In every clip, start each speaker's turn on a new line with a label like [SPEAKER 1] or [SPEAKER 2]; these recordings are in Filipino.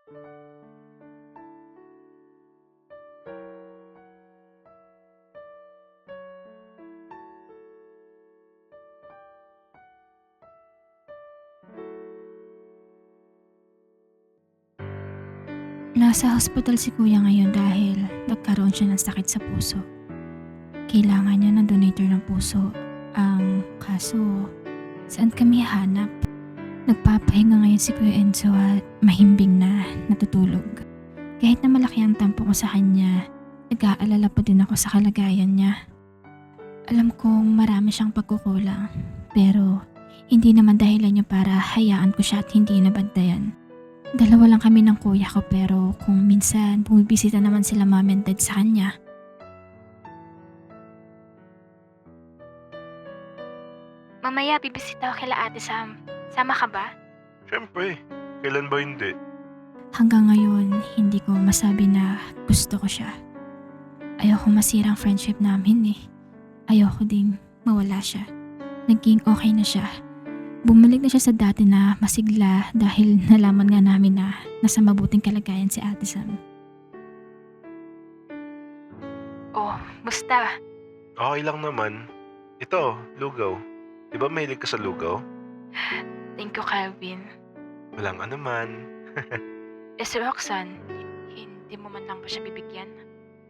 [SPEAKER 1] Nasa hospital si kuya ngayon dahil nagkaroon siya ng sakit sa puso. Kailangan niya ng donator ng puso. Ang kaso, saan kami hanap? Nagpapahinga ngayon si Kuya Enzo at mahimbing na natutulog. Kahit na malaki ang tampo ko sa kanya, nag-aalala pa din ako sa kalagayan niya. Alam kong marami siyang pagkukulang, pero hindi naman dahilan niya para hayaan ko siya at hindi nabantayan. Dalawa lang kami ng kuya ko pero kung minsan bumibisita naman sila mom and dad sa kanya.
[SPEAKER 2] Mamaya bibisita ako kila Ate Sam. Sama ka ba?
[SPEAKER 3] Siyempre, kailan ba hindi?
[SPEAKER 1] Hanggang ngayon, hindi ko masabi na gusto ko siya. Ayoko masira ang friendship namin eh. Ayoko ding mawala siya. Naging okay na siya. Bumalik na siya sa dati na masigla dahil nalaman nga namin na nasa mabuting kalagayan si Ate Sam.
[SPEAKER 2] Oh, musta?
[SPEAKER 3] Okay lang naman. Ito, lugaw. Di ba mahilig ka sa lugaw?
[SPEAKER 2] Thank you, Calvin.
[SPEAKER 3] Walang anuman.
[SPEAKER 2] Si Roxanne, hindi mo man lang ba siya bibigyan?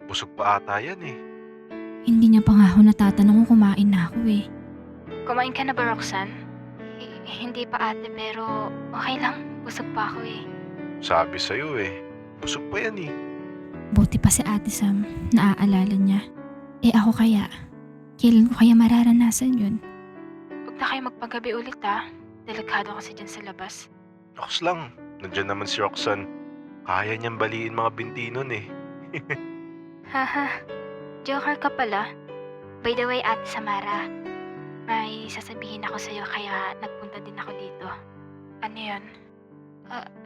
[SPEAKER 3] Busog pa ata yan eh.
[SPEAKER 1] Hindi niya pa nga ako natatanong kung kumain na ako eh.
[SPEAKER 2] Kumain ka na ba, Roxanne? Hindi pa ate, pero okay lang. Busog pa ako eh.
[SPEAKER 3] Sabi sa'yo eh. Busog pa yan eh.
[SPEAKER 1] Buti pa si Ate Sam, naaalala niya. Eh ako kaya? Kailan ko kaya mararanasan yun?
[SPEAKER 2] Huwag na kayo magpagabi ulit ha. Delikado kasi dyan sa labas.
[SPEAKER 3] Rox lang. Nandyan naman si Roxanne. Kaya niyang baliin mga binti nun eh.
[SPEAKER 2] Haha, joker ka pala. By the way, Ate Samara, may sasabihin ako sa'yo kaya nagpunta din ako dito. Ano yun?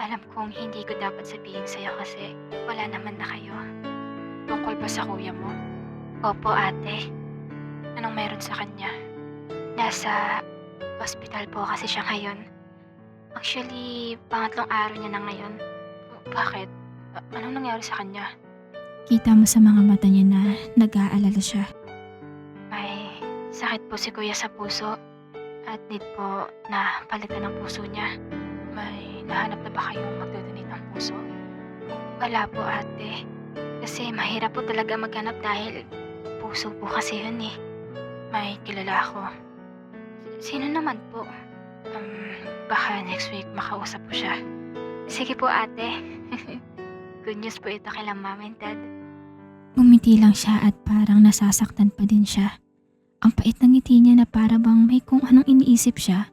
[SPEAKER 2] Alam kong hindi ko dapat sabihin sa'yo kasi wala naman na kayo. Tungkol ba sa kuya mo? Opo, ate. Anong meron sa kanya? Nasa hospital po kasi siya ngayon. Actually, pangatlong araw niya na ngayon. Bakit? Anong nangyari sa kanya?
[SPEAKER 1] Kita mo sa mga mata niya na nag-aalala siya.
[SPEAKER 2] May sakit po si kuya sa puso at need po na palitan ng puso niya. May nahanap na ba kayong magdodonate ng puso? Wala po, ate. Kasi mahirap po talaga maghanap dahil puso po kasi yun eh. May kilala ako. Sino naman po? Baka next week makausap ko siya. Sige po, ate. Good news po ito kay mom and dad.
[SPEAKER 1] Bumiti lang siya at parang nasasaktan pa din siya. Ang pait ng ngiti niya na para bang may kung anong iniisip siya.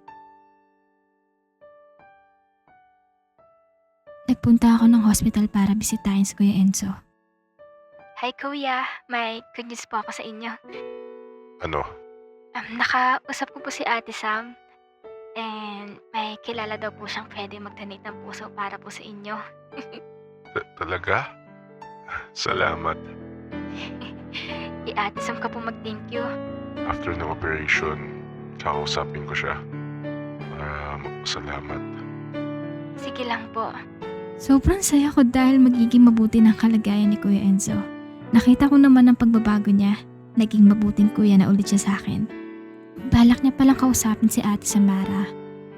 [SPEAKER 1] Nagpunta ako ng hospital para bisitahin si Kuya Enzo.
[SPEAKER 2] Hi kuya, may good news po ako sa inyo.
[SPEAKER 3] Ano?
[SPEAKER 2] Nakausap ko po si Ate Sam. And may kilala daw po siyang pwede mag-donate ng puso para po sa inyo.
[SPEAKER 3] Talaga? Salamat.
[SPEAKER 2] Ate Sam ka po mag-thank you.
[SPEAKER 3] After ng operation, kakausapin ko siya. Para magpasalamat.
[SPEAKER 2] Sige lang po.
[SPEAKER 1] Sobrang saya ko dahil magiging mabuti ng kalagayan ni Kuya Enzo. Nakita ko naman ang pagbabago niya. Naging mabuting kuya na ulit siya sa akin. Balak niya palang kausapin si Ate Samara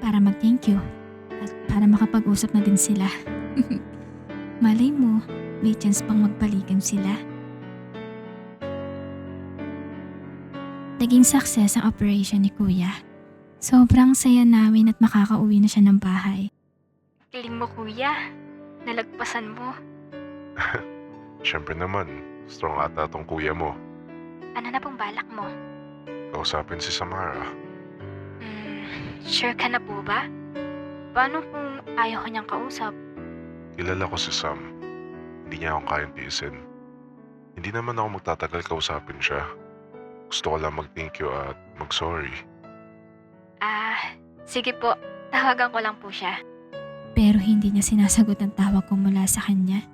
[SPEAKER 1] para mag-thank you at para makapag-usap na din sila. Malay mo, may chance pang magbalikan sila. Naging success ang operation ni Kuya. Sobrang saya namin at makakauwi na siya ng bahay.
[SPEAKER 2] Galing mo kuya. Nalagpasan mo.
[SPEAKER 3] Siyempre naman, strong ata tong kuya mo.
[SPEAKER 2] Ano na pong balak mo?
[SPEAKER 3] Kausapin si Samara.
[SPEAKER 2] Sure ka na po ba? Paano kung ayaw ko niyang kausap?
[SPEAKER 3] Kilala ko si Sam. Hindi niya akong kayang tiisin. Hindi naman ako magtatagal kausapin siya. Gusto ko lang mag-thank you at mag-sorry.
[SPEAKER 2] Sige po. Tawagan ko lang po siya.
[SPEAKER 1] Pero hindi niya sinasagot ang tawag ko mula sa kanya.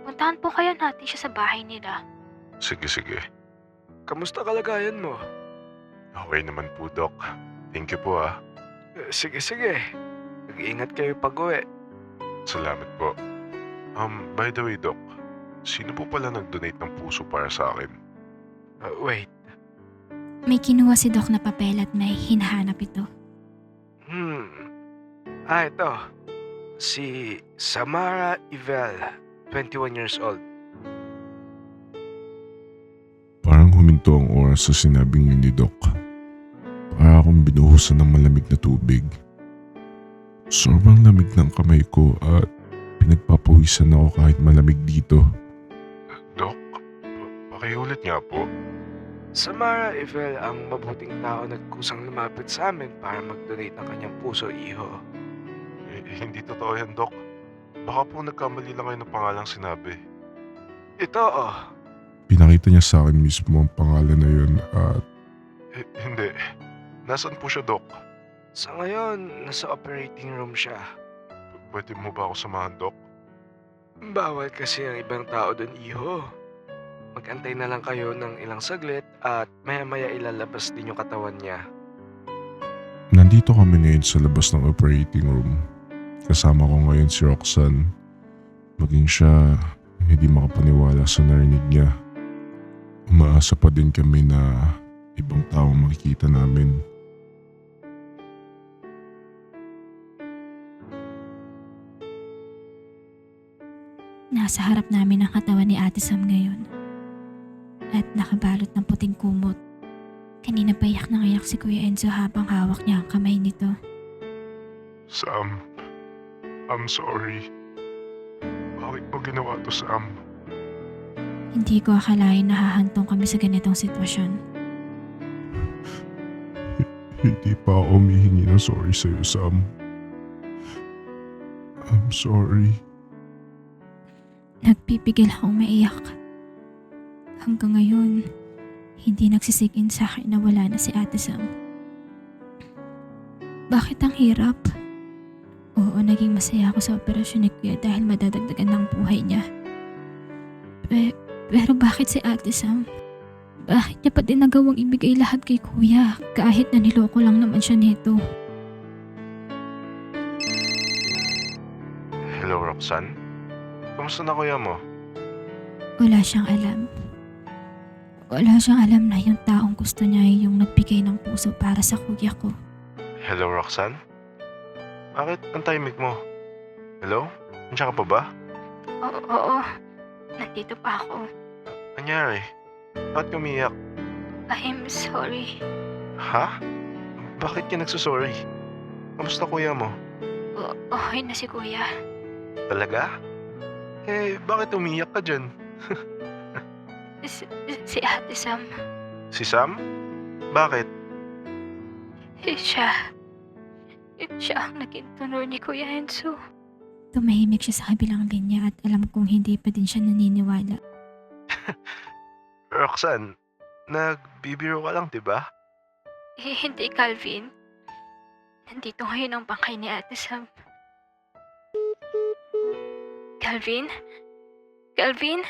[SPEAKER 2] Puntahan po kaya natin siya sa bahay nila.
[SPEAKER 3] Sige.
[SPEAKER 4] Kamusta kalagayan mo?
[SPEAKER 3] Okay naman po, Doc. Thank you po ah.
[SPEAKER 4] Sige. Mag-iingat kayo pag-uwi.
[SPEAKER 3] Salamat po. By the way, Doc, sino po pala nag-donate ng puso para sa akin?
[SPEAKER 4] Wait.
[SPEAKER 1] May kinuha si Doc na papel at may hinahanap ito.
[SPEAKER 4] Ito. Si Samara Ivel, 21 years old.
[SPEAKER 3] Parang huminto ang oras sa sinabing yun ni Doc. Para akong binuhusan ng malamig na tubig. Sobrang lamig ng kamay ko at pinagpapawisan ako kahit malamig dito. Doc, pakiulit nga po.
[SPEAKER 4] Samara Ivel ang mabuting tao nagkusang lumapit sa amin para mag-donate ng kanyang puso, iho.
[SPEAKER 3] Hindi totoo yan, Doc. Baka po nagkamali lang kayo ng pangalang sinabi.
[SPEAKER 4] Ito.
[SPEAKER 3] Pinakita niya sa akin mismo ang pangalan na yun at... hindi. Nasaan po siya, Doc?
[SPEAKER 4] Sa ngayon, nasa operating room siya.
[SPEAKER 3] Pwede mo ba ako samahan, Doc?
[SPEAKER 4] Bawal kasi ang ibang tao doon, iho. Mag-antay na lang kayo ng ilang saglit at maya-maya ilalabas din yung katawan niya.
[SPEAKER 3] Nandito kami ngayon sa labas ng operating room. Kasama ko ngayon si Roxanne. Maging siya hindi makapaniwala sa narinig niya. Umaasa pa din kami na ibang taong makikita namin.
[SPEAKER 1] Nasa harap namin ang katawan ni Ate Sam ngayon. At nakabalot ng puting kumot. Kanina pa iyak na iyak si Kuya Enzo habang hawak niya ang kamay nito.
[SPEAKER 3] Sam, I'm sorry. Bakit mo ginawa to, Sam?
[SPEAKER 1] Hindi ko akalain na hahantong kami sa ganitong sitwasyon.
[SPEAKER 3] Hindi pa ako humihingi ng sorry sa'yo, Sam. I'm sorry.
[SPEAKER 1] Nagpipigil akong maiyak. Hanggang ngayon, hindi nagsisikin sa akin na wala na si Ate Sam. Bakit ang hirap? Oo, naging masaya ako sa operasyon ni Kuya dahil madadagdagan ng buhay niya. Pero bakit si Ate Sam? Bakit niya pa din nagawang ibigay lahat kay Kuya kahit na niloko lang naman siya nito?
[SPEAKER 3] Hello, Roxanne? Kamusta na kuya mo?
[SPEAKER 1] Wala siyang alam. Wala siyang alam na yung taong gusto niya ay yung nagbigay ng puso para sa kuya ko.
[SPEAKER 3] Hello, Roxanne? Bakit ang timing mo? Hello? Nandiyan ka pa ba?
[SPEAKER 2] Oo. Nandito pa ako.
[SPEAKER 3] Anyari? Bakit ka umiyak?
[SPEAKER 2] I'm sorry.
[SPEAKER 3] Ha? Bakit ka nagsusorry? Kamusta kuya mo?
[SPEAKER 2] Okay na si Kuya.
[SPEAKER 3] Talaga? Bakit umiyak ka dyan?
[SPEAKER 2] Si Ate Sam.
[SPEAKER 3] Si Sam? Bakit?
[SPEAKER 2] Siya ang naging tunor ni Kuya Enzo.
[SPEAKER 1] Tumahimik siya sa kabilang linya at alam kong hindi pa din siya naniniwala.
[SPEAKER 3] Roxanne, nagbibiro ka lang, diba?
[SPEAKER 2] Hindi, Calvin. Nandito ngayon ang bangkay ni Ate Sam. Calvin? Calvin?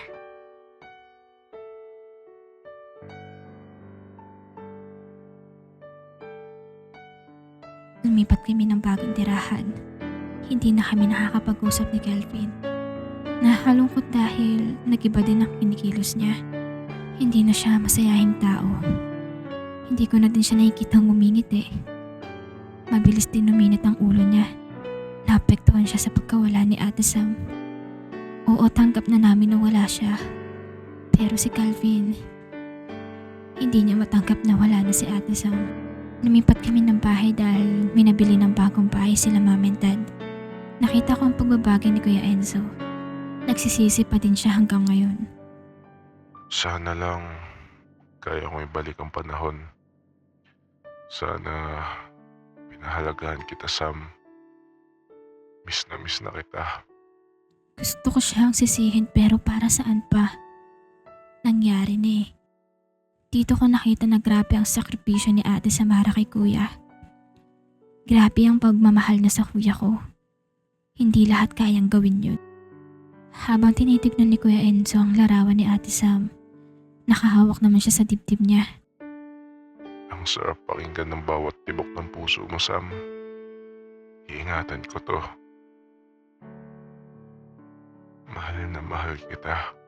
[SPEAKER 1] Lumipat kami ng bagong tirahan. Hindi na kami nakakapag-usap ni Kelvin. Nakakalungkot dahil nag-iba din ang kinikilos niya. Hindi na siya masayahing tao. Hindi ko na din siya nakikitang umingit eh. Mabilis din uminit ang ulo niya. Naapektuhan siya sa pagkawala ni Ate Sam. Oo, tanggap na namin na wala siya. Pero si Calvin, hindi niya matanggap na wala na si Ate Sam. Lumipat kami ng bahay dahil minabili ng bagong bahay sila Mom and Dad. Nakita ko ang pagbabago ni Kuya Enzo. Nagsisisi pa din siya hanggang ngayon.
[SPEAKER 3] Sana lang kaya kong ibalik ang panahon. Sana pinahalagahan kita, Sam. Miss na kita.
[SPEAKER 1] Gusto ko siyang sisihin pero para saan pa? Nangyari na eh. Dito ko nakita na grabe ang sakripisyo ni Ate Samara kay Kuya. Grabe ang pagmamahal niya sa kuya ko. Hindi lahat kayang gawin yun. Habang tinitignan ni Kuya Enzo ang larawan ni Ate Sam, nakahawak naman siya sa dibdib niya.
[SPEAKER 3] Ang sarap pakinggan ng bawat tibok ng puso mo, Sam. Iingatan ko to. mahal na mahal kita.